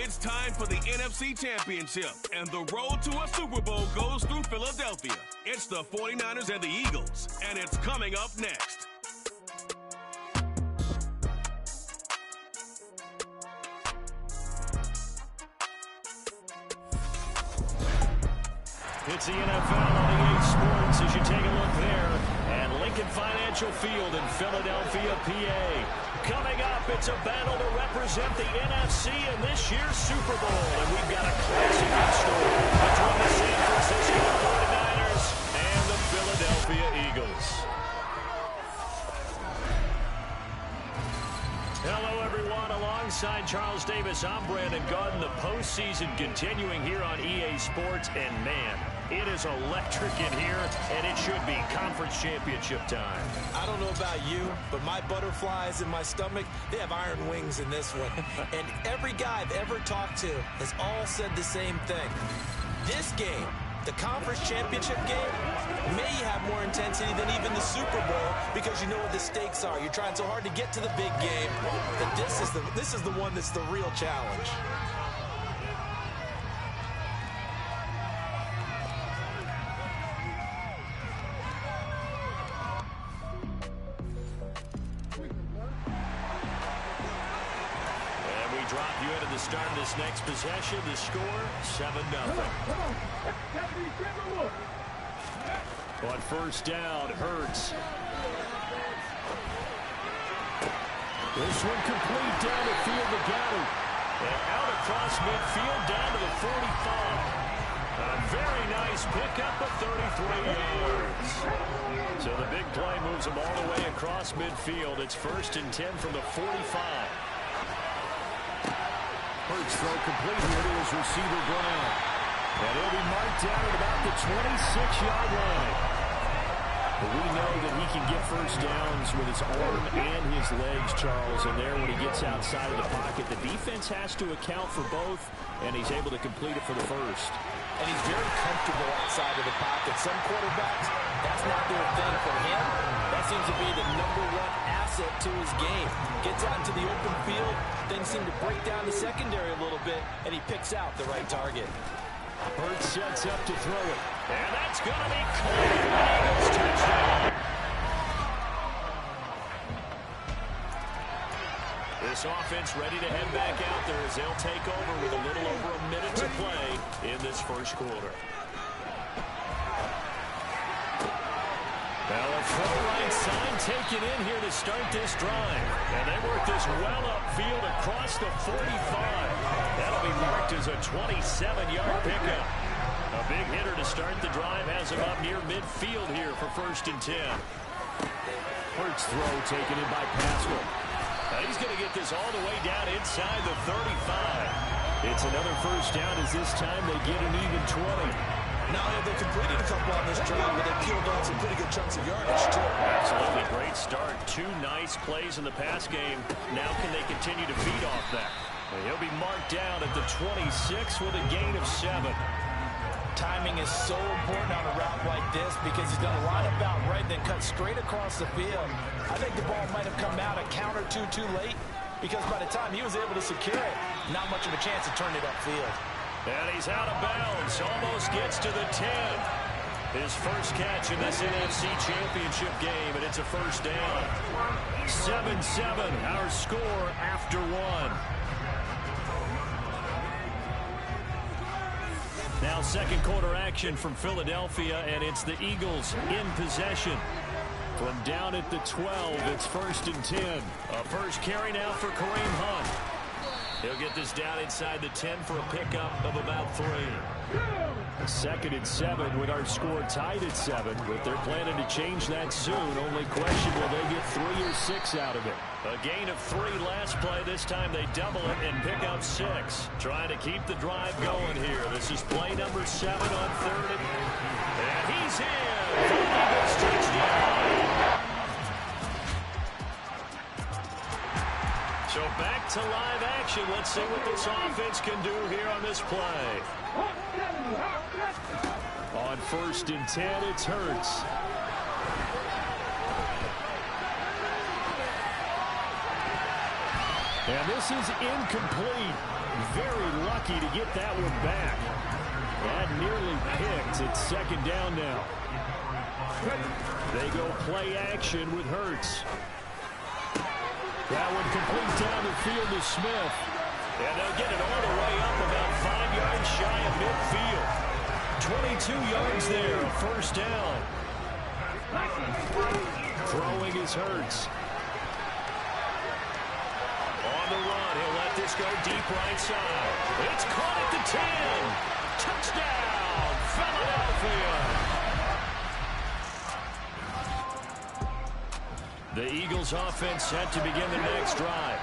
It's time for the NFC Championship, and the road to a Super Bowl goes through Philadelphia. It's the 49ers and the Eagles, and it's coming up next. It's the NFL on EA Sports as you take a look there at Lincoln Financial Field in Philadelphia, PA. Coming up, it's a battle to represent the NFC in this year's Super Bowl. And we've got a classic in store between the San Francisco 49ers and the Philadelphia Eagles. Hello, everyone. Alongside Charles Davis, I'm Brandon Gaudin. The postseason continuing here on EA Sports. And, man, it is electric in here, and it should be conference championship time. I don't know about you, but my butterflies in my stomach, they have iron wings in this one. And every guy I've ever talked to has all said the same thing. This game, the conference championship game, may have more intensity than even the Super Bowl because you know what the stakes are. You're trying so hard to get to the big game that this is the one that's the real challenge. Drop you into the start of this next possession. The score, 7-0. On first down, Hurts. This one complete down the field to Goddard. And out across midfield down to the 45. A very nice pickup of 33 yards. So the big play moves them all the way across midfield. It's 1st and 10 from the 45. Hurts throw complete here to his receiver, Brown. And he'll be marked down at about the 26-yard line. But we know that he can get first downs with his arm and his legs, Charles. And there, when he gets outside of the pocket, the defense has to account for both, and he's able to complete it for the first. And he's very comfortable outside of the pocket. Some quarterbacks, that's not their thing. For him, that seems to be the #1 asset to his game. Gets out into the open field, then seems to break down the secondary a little bit, and he picks out the right target. Hurts sets up to throw it. And that's going to be caught. Eagles touchdown. This offense ready to head back out there as they'll take over with a little over a minute to play in this first quarter. Well, a throw right side taken in here to start this drive. And they work this well upfield across the 45. That'll be marked as a 27-yard pickup. A big hitter to start the drive has him up near midfield here for 1st and 10. Hurts throw taken in by Pascal. He's going to get this all the way down inside the 35. It's another first down as this time they get an even 20. Now they've completed a couple on this drive, but they've peeled off some pretty good chunks of yardage, too. Absolutely. Great start. 2 nice plays in the pass game. Now can they continue to feed off that? He'll be marked down at the 26 with a gain of 7. Timing is so important on a route like this because he's going to line up out right, then cut straight across the field. I think the ball might have come out a count or two too late because by the time he was able to secure it, not much of a chance to turn it upfield. And he's out of bounds. Almost gets to the 10. His first catch in this NFC Championship game, and it's a first down. 7-7, our score after 1. Now second quarter action from Philadelphia, and it's the Eagles in possession. From down at the 12, it's 1st and 10. A first carry now for Kareem Hunt. He'll get this down inside the 10 for a pickup of about 3. 2nd and 7 with our score tied at 7, but they're planning to change that soon. Only question, will they get 3 or 6 out of it? A gain of 3 last play. This time they double it and pick up 6. Trying to keep the drive going here. This is play number 7 on 3rd. And he's in for the Eagles touchdown. So back to live action. Let's see what this offense can do here on this play. On 1st and 10, it's Hurts. And this is incomplete. Very lucky to get that one back. That nearly picked. It's second down now. They go play action with Hurts. That one complete down the field to Smith. And they'll get it all the way up about 5 yards shy of midfield. 22 yards there, a first down. Throwing is Hurts. On the run, he'll let this go deep right side. It's caught at the 10. Touchdown, Philadelphia. The Eagles offense set to begin the next drive.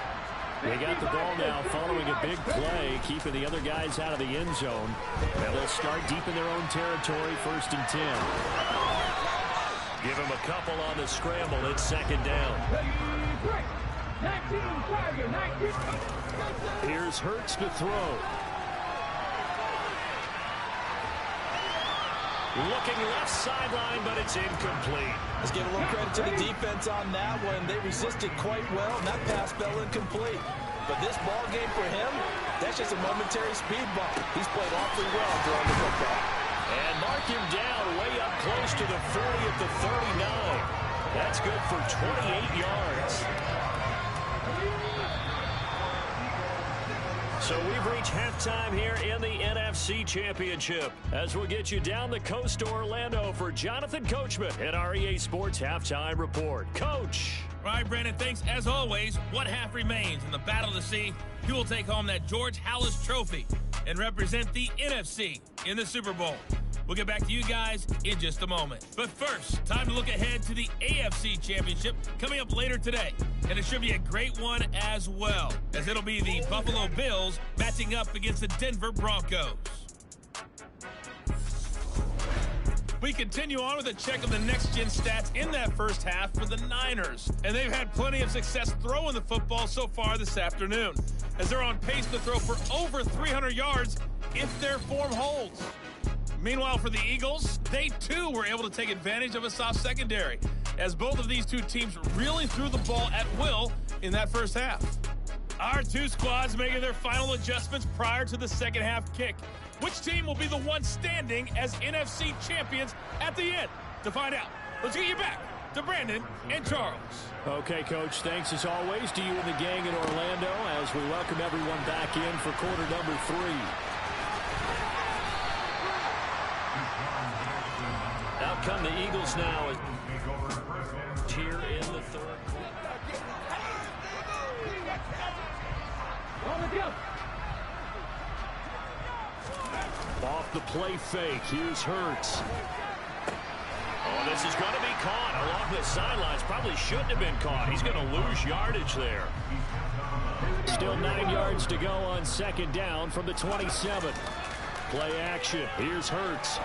They got the ball now following a big play, keeping the other guys out of the end zone. And they'll start deep in their own territory, 1st and 10. Give them a couple on the scramble. It's second down. Here's Hurts to throw. Looking left sideline, but it's incomplete. Let's give a little credit to the defense on that one. They resisted quite well, and that pass fell incomplete. But this ball game for him, that's just a momentary speed bump. He's played awfully well throwing the football. And mark him down way up close to the 40 at the 39. That's good for 28 yards. So we've reached halftime here in the NFC Championship as we'll get you down the coast to Orlando for Jonathan Coachman at our EA Sports Halftime Report. Coach. All right, Brandon, thanks. As always, one half remains in the battle to see who will take home that George Halas Trophy and represent the NFC in the Super Bowl. We'll get back to you guys in just a moment. But first, time to look ahead to the AFC Championship coming up later today. And it should be a great one as well, as it'll be the Buffalo Bills matching up against the Denver Broncos. We continue on with a check of the next-gen stats in that first half for the Niners. And they've had plenty of success throwing the football so far this afternoon, as they're on pace to throw for over 300 yards if their form holds. Meanwhile, for the Eagles, they too were able to take advantage of a soft secondary, as both of these two teams really threw the ball at will in that first half. Our two squads making their final adjustments prior to the second half kick. Which team will be the one standing as NFC champions at the end? To find out, let's get you back to Brandon and Charles. Okay, Coach, thanks as always to you and the gang in Orlando as we welcome everyone back in for quarter number 3. Out come the Eagles now here in the third quarter. Off the play fake, here's Hurts. Oh, this is going to be caught along the sidelines. Probably shouldn't have been caught. He's going to lose yardage there. Still 9 yards to go on second down from the 27. Play action, here's Hurts.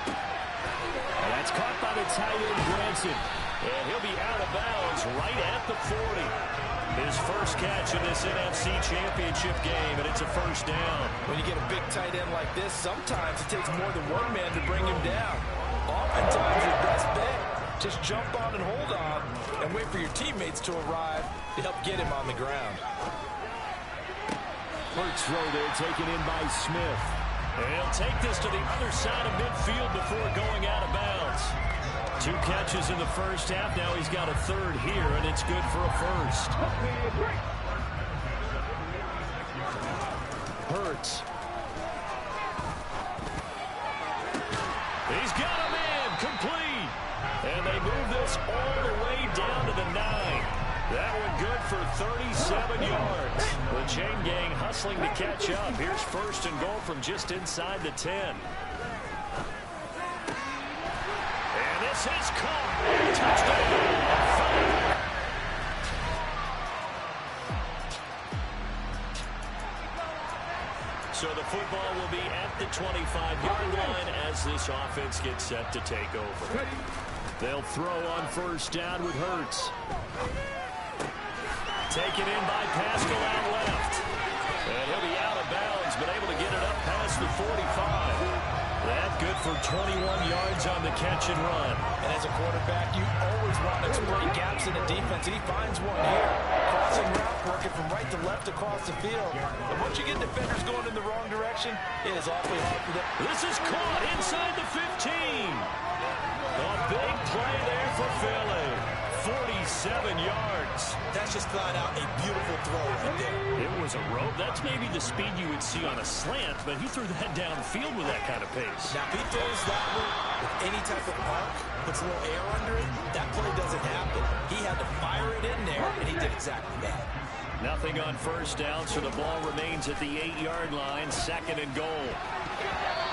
And that's caught by the tight end, Branson. And he'll be out of bounds right at the 40. His first catch in this NFC Championship game, and it's a first down. When you get a big tight end like this, sometimes it takes more than one man to bring him down. Oftentimes, your best bet, just jump on and hold on and wait for your teammates to arrive to help get him on the ground. Hurts throw there, taken in by Smith. And he'll take this to the other side of midfield before going out of bounds. 2 catches in the first half. Now he's got a third here, and it's good for a first. Hurts. He's got him in, complete. And they move this all the way down to the 9. That one good for 37 yards. The chain gang hustling to catch up. Here's first and goal from just inside the 10. And this is caught. Touchdown. So the football will be at the 25-yard line as this offense gets set to take over. They'll throw on first down with Hurts. Taken in by Pascal out left. And he'll be out of bounds, but able to get it up past the 45. That good for 21 yards on the catch and run. And as a quarterback, you always want to exploit gaps in the defense, and he finds one here. Crossing route, working from right to left across the field. And once you get defenders going in the wrong direction, it is awfully hard for them. This is caught inside the 15. A big play there for Philly. 47 yards. That's just flat out a beautiful throw right there. It was a rope. That's maybe the speed you would see on a slant, but he threw that downfield with that kind of pace. Now, if he throws that one with any type of arc, puts a little air under it, that play doesn't happen. He had to fire it in there, and he did exactly that. Nothing on first down, so the ball remains at the 8-yard line, 2nd and goal.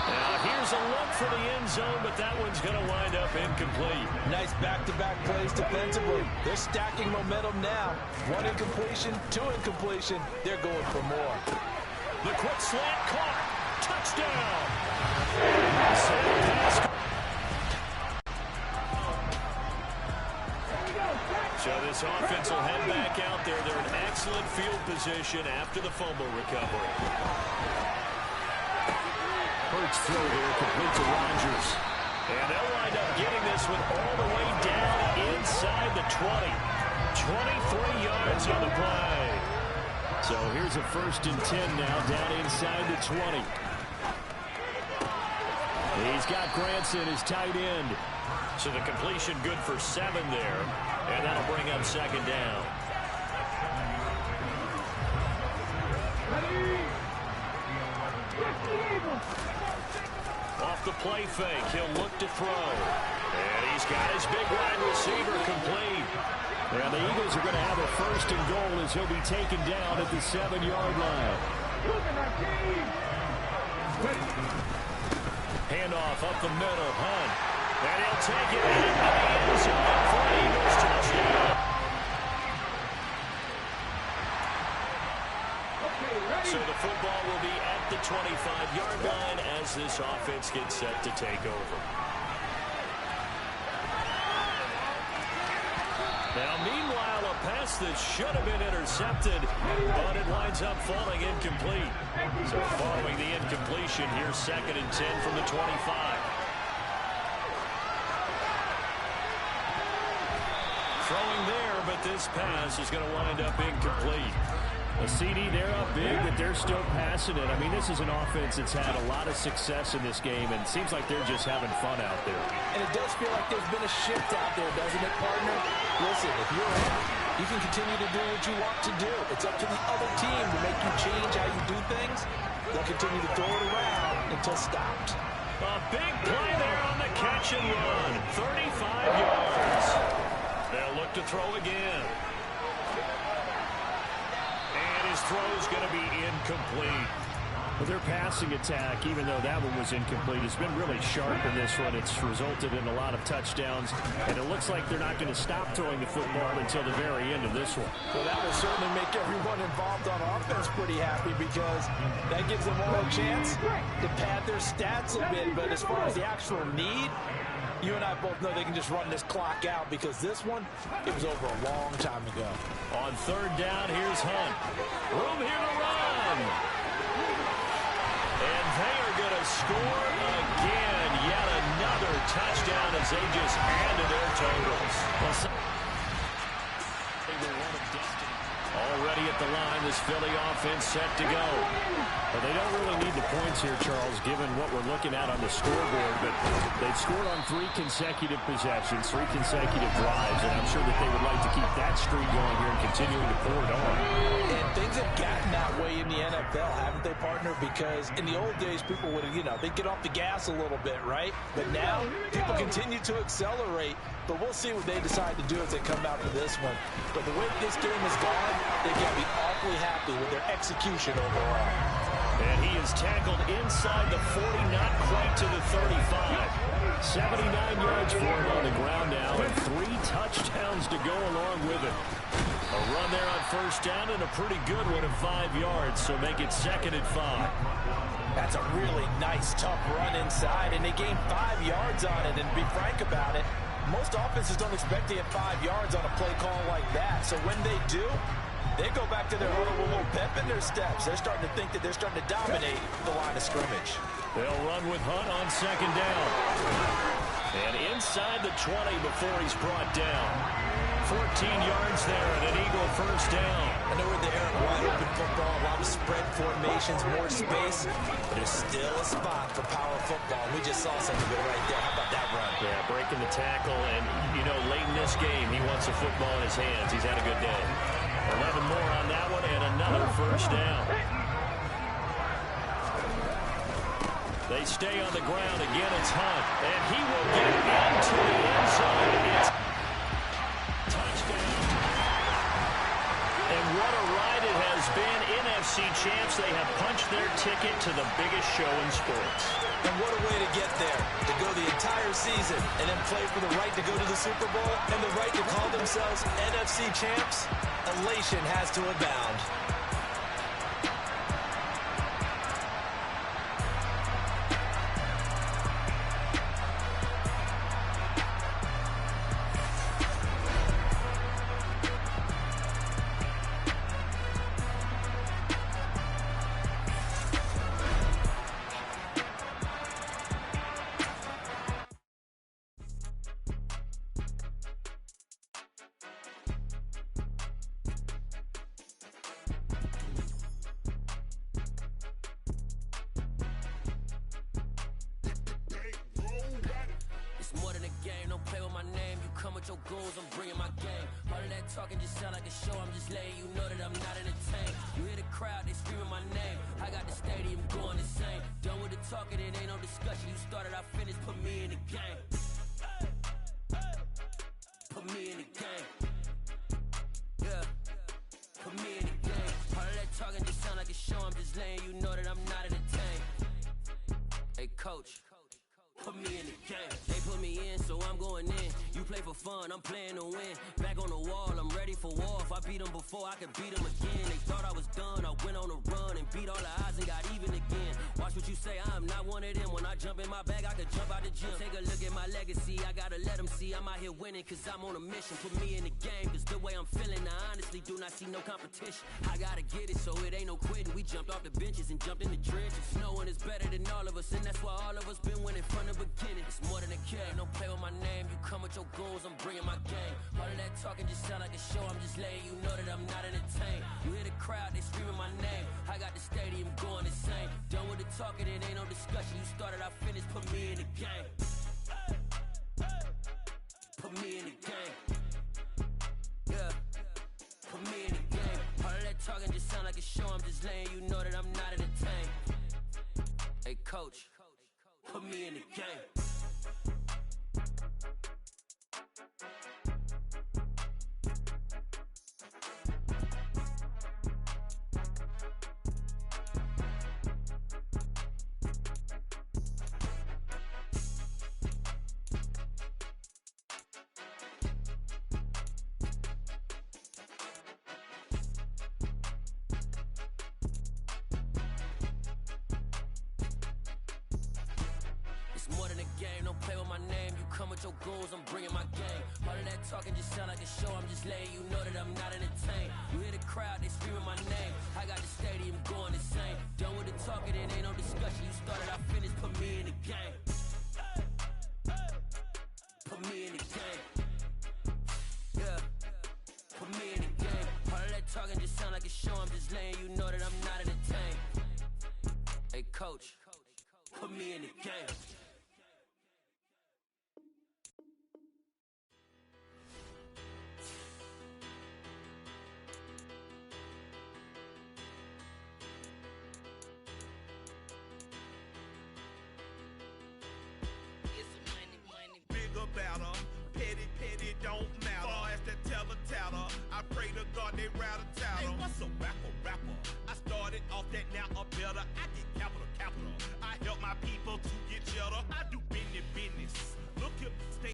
Now, here's a look for the end zone, but that one's going to wind up incomplete. Nice back-to-back plays defensively. They're stacking momentum now. 1 incompletion, 2 incompletion. They're going for more. The quick slant caught. Touchdown. So this offense will head back out there. They're in excellent field position after the fumble recovery. Hurts throw there, complete to Rodgers. And they'll wind up getting this one all the way down inside the 20. 23 yards on the play. So here's a 1st and 10 now, down inside the 20. He's got Granson, his tight end. So the completion good for 7 there. And that'll bring up 2nd down. Off the play fake, he'll look to throw. And he's got his big wide receiver complete. And the Eagles are going to have a 1st and goal as he'll be taken down at the 7-yard line. Handoff up the middle, Hunt. And he'll take it into the end zone for an Eagles touchdown. So the football will be at the 25-yard line as this offense gets set to take over. Now, meanwhile, a pass that should have been intercepted, but it winds up falling incomplete. So following the incompletion, here's 2nd and 10 from the 25. Throwing there, but this pass is going to wind up incomplete. A CD, they're up big, but they're still passing it. I mean, this is an offense that's had a lot of success in this game, and it seems like they're just having fun out there. And it does feel like there's been a shift out there, doesn't it, partner? Listen, if you're in, you can continue to do what you want to do. It's up to the other team to make you change how you do things. They'll continue to throw it around until stopped. A big play there on the catch and run. 35 yards. They'll look to throw again. His throw is going to be incomplete. Well, their passing attack, even though that one was incomplete, has been really sharp in this one. It's resulted in a lot of touchdowns, and it looks like they're not going to stop throwing the football until the very end of this one. Well, that will certainly make everyone involved on offense pretty happy because that gives them all a chance to pad their stats a bit. But as far as the actual need, you and I both know they can just run this clock out because this one, it was over a long time ago. On 3rd down, here's Hunt. Room here to run. And they are going to score again. Yet another touchdown as they just added their totals. Already at the line, this Philly offense set to go. Well, they don't really need the points here, Charles, given what we're looking at on the scoreboard, but they've scored on 3 consecutive possessions, 3 consecutive drives, and I'm sure that they would like to keep that streak going here and continuing to pour it on. And things have gotten that way in the NFL, haven't they, partner? Because in the old days, people would, they'd get off the gas a little bit, right? But now, people continue to accelerate, but we'll see what they decide to do as they come out to this one. But the way this game has gone, they've got to be awfully happy with their execution overall. And he is tackled inside the 40, not quite to the 35. 79 yards for him on the ground now, and 3 touchdowns to go along with it. A run there on 1st down and a pretty good one at 5 yards, so make it 2nd and 5. That's a really nice, tough run inside, and they gained 5 yards on it. And to be frank about it, most offenses don't expect to get 5 yards on a play call like that. So when they do, They go back to their huddle with a little pep in their steps. They're starting to think that they're starting to dominate the line of scrimmage. They'll run with Hunt on second down. And inside the 20 before he's brought down. 14 yards there and an Eagle first down. I know we're in the era of wide open football, a lot of spread formations, more space, but there's still a spot for power football. We just saw something good right there. How about that run? Yeah, breaking the tackle, and, you know, late in this game, he wants the football in his hands. He's had a good day. 11 more on that one, and another first down. They stay on the ground. Again, it's Hunt, and he will get into the end zone. It's touchdown. And what a ride it has been. NFC champs, they have punched their ticket to the biggest show in sports. And what a way to get there, to go the entire season and then play for the right to go to the Super Bowl and the right to call themselves NFC champs. Elation has to abound. Your goals, I'm bringing my game. All of that talking just sound like a show. I'm just letting you know that I'm not entertained. You hear the crowd, they screaming my name. I got the stadium going insane. Done with the talking, it ain't no discussion. You started, I finished, put me in the game. Put me in the game. Yeah, put me in the game. All of that talking just sound like a show. I'm just letting you know that I'm not entertained. Hey, coach, put me in the game. They put me in, so I'm going in. You play for fun, I'm playing to win. Back on the wall, I'm ready for war. If I beat them before, I could beat them again. They thought I was done, I went on a run and beat all the odds and got even again. Watch what you say, I'm not one of them. When I jump in my bag, I could jump out the gym. Take a look at my legacy, I gotta let them see I'm out here winning, cause I'm on a mission. Put me in the game, cause the way I'm feeling, I honestly do not see no competition. I gotta get it, so it ain't no quitting. We jumped off the benches and jumped in the trenches. No one is better than all of us, and that's why all of us been winning from the beginning. It's more than a game, don't play with my name. You come with your goons, I'm bringing my game. All of that talking just sound like a show. I'm just letting you know that I'm not entertained. You hear the crowd, they screaming my name. I got the stadium going insane. Done with the talking, it ain't no discussion. You started, I finished, put me in the game. Put me in the game. Yeah, put me in the game. All of that talking just sound like a show. I'm just letting you know that I'm not entertained. Hey, coach, put me in the game. More than a game, don't play with my name. You come with your goons, I'm bringing my game. All of that talking just sound like a show. I'm just letting you know that I'm not entertained. You hear the crowd, they screaming my name. I got the stadium going insane. Done with the talking, it ain't no discussion. You started, I finished, put me in the game. Put me in the game. Yeah, put me in the game. All of that talking just sound like a show. I'm just letting you know that I'm not entertained. Hey, coach, put me in the game. Battle. Petty, don't matter. Far as the teller, I pray to God they rattle tattle. Hey, what's a rapper? I started off that, now I'm better. I get capital. I help my people to get cheddar. I do business